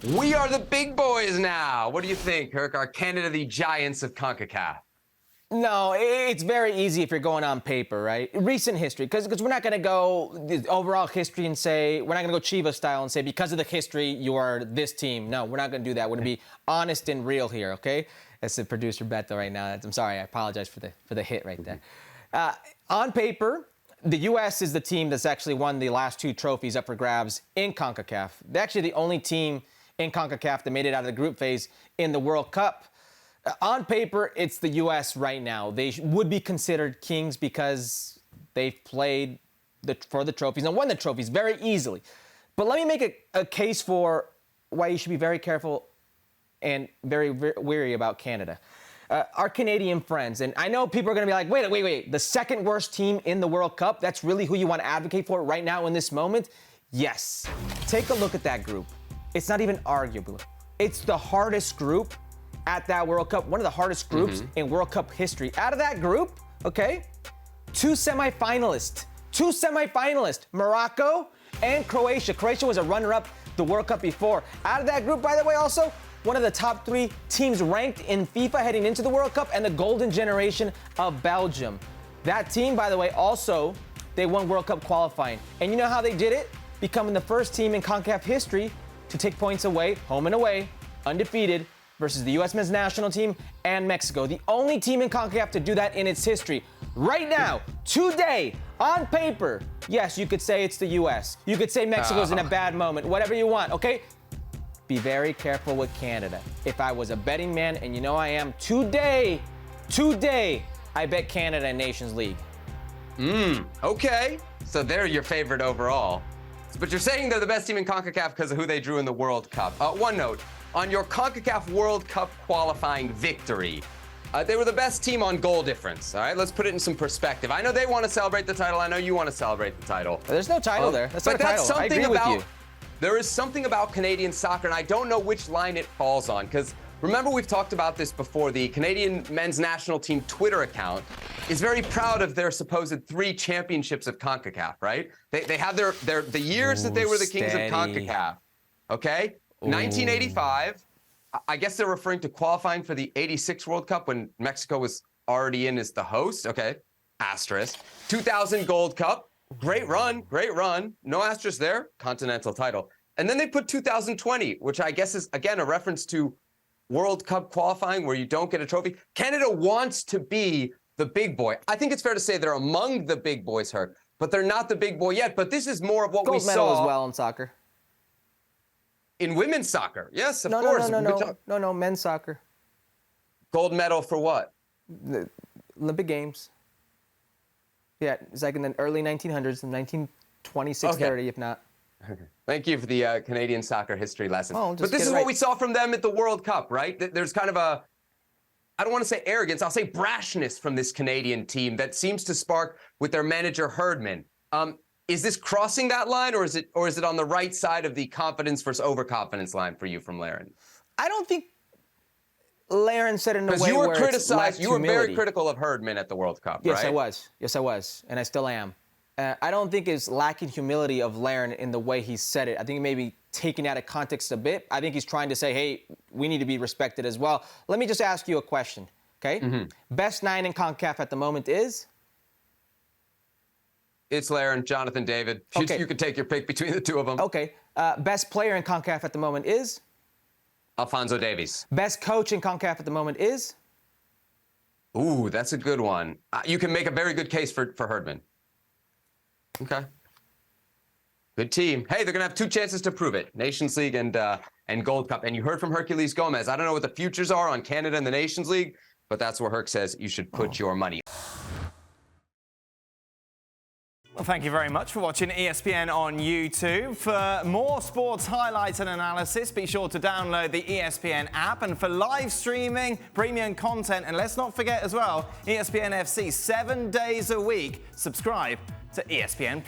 We are the big boys now. What do you think, Herc? Are Canada the giants of Concacaf? No, it's very easy if you're going on paper, right? Recent history, because we're not going to go the overall history and say, we're not going to go Chivas style and say, because of the history, you are this team. No, we're not going to do that. We're going to be honest and real here, okay? That's the producer Beto right now. I'm sorry, I apologize for the hit right there. On paper, the U.S. is the team that's actually won the last 2 trophies up for grabs in CONCACAF. They're actually the only team in CONCACAF that made it out of the group phase in the World Cup. On paper, it's the U.S. right now. They would be considered kings because they've played for the trophies and won the trophies very easily. But let me make a case for why you should be very careful and very wary about Canada. Our Canadian friends, and I know people are going to be like, wait, the second worst team in the World Cup, that's really who you want to advocate for right now in this moment? Yes. Take a look at that group. It's not even arguable. It's the hardest group at that World Cup, one of the hardest groups in World Cup history. Out of that group, okay, 2 semifinalists, Morocco and Croatia. Croatia was a runner-up the World Cup before. Out of that group, by the way, also, one of the top 3 teams ranked in FIFA heading into the World Cup, and the golden generation of Belgium. That team, by the way, also, they won World Cup qualifying. And you know how they did it? Becoming the first team in CONCACAF history to take points away, home and away, undefeated, versus the U.S. men's national team and Mexico. The only team in CONCACAF to do that in its history. Right now, today, on paper, yes, you could say it's the U.S. You could say Mexico's in a bad moment, whatever you want, okay? Be very careful with Canada. If I was a betting man, and you know I am, today, I bet Canada in Nations League. Okay. So they're your favorite overall. But you're saying they're the best team in CONCACAF because of who they drew in the World Cup. One note, on your CONCACAF World Cup qualifying victory, they were the best team on goal difference, all right? Let's put it in some perspective. I know they want to celebrate the title. I know you want to celebrate the title. There's no title there. That's not a title. I agree with you. There is something about Canadian soccer, and I don't know which line it falls on, because remember we've talked about this before. The Canadian men's national team Twitter account is very proud of their supposed 3 championships of CONCACAF, right? They have the years that they were the kings of CONCACAF, okay? 1985, I guess they're referring to qualifying for the 86 World Cup when Mexico was already in as the host, okay, asterisk. 2000 Gold Cup. Great run. No asterisk there. Continental title. And then they put 2020, which I guess is, again, a reference to World Cup qualifying where you don't get a trophy. Canada wants to be the big boy. I think it's fair to say they're among the big boys, Herc, but they're not the big boy yet. But this is more of what we saw. Gold medal as well in soccer. In women's soccer, yes, of course. No, men's soccer. Gold medal for what? The Olympic Games. Yeah, it's like in the early 1900s, 1926, 30, if not. Okay. Thank you for the Canadian soccer history lesson. Oh, but this is what we saw from them at the World Cup, right? There's kind of a, I don't want to say arrogance, I'll say brashness from this Canadian team that seems to spark with their manager Herdman. Is this crossing that line, or is it on the right side of the confidence versus overconfidence line for you from Larin? I don't think Larin said it in a way you were where criticized. You were humility. very critical of Herdman at the World Cup, yes, right? Yes, I was, and I still am. I don't think it's lacking humility of Larin in the way he said it. I think maybe taken out of context a bit. I think he's trying to say, hey, we need to be respected as well. Let me just ask you a question, okay? Best 9 in CONCACAF at the moment is? It's Larin, Jonathan David. Okay. You could take your pick between the 2 of them. Okay. Best player in CONCACAF at the moment is? Alphonso Davies. Best coach in CONCACAF at the moment is? Ooh, that's a good one. You can make a very good case for Herdman. Okay. Good team. Hey, they're going to have 2 chances to prove it. Nations League and Gold Cup. And you heard from Herculez Gomez. I don't know what the futures are on Canada and the Nations League, but that's where Herc says you should put your money. Well, thank you very much for watching ESPN on YouTube. For more sports highlights and analysis, be sure to download the ESPN app. And for live streaming, premium content, and let's not forget as well, ESPN FC 7 days a week. Subscribe to ESPN+.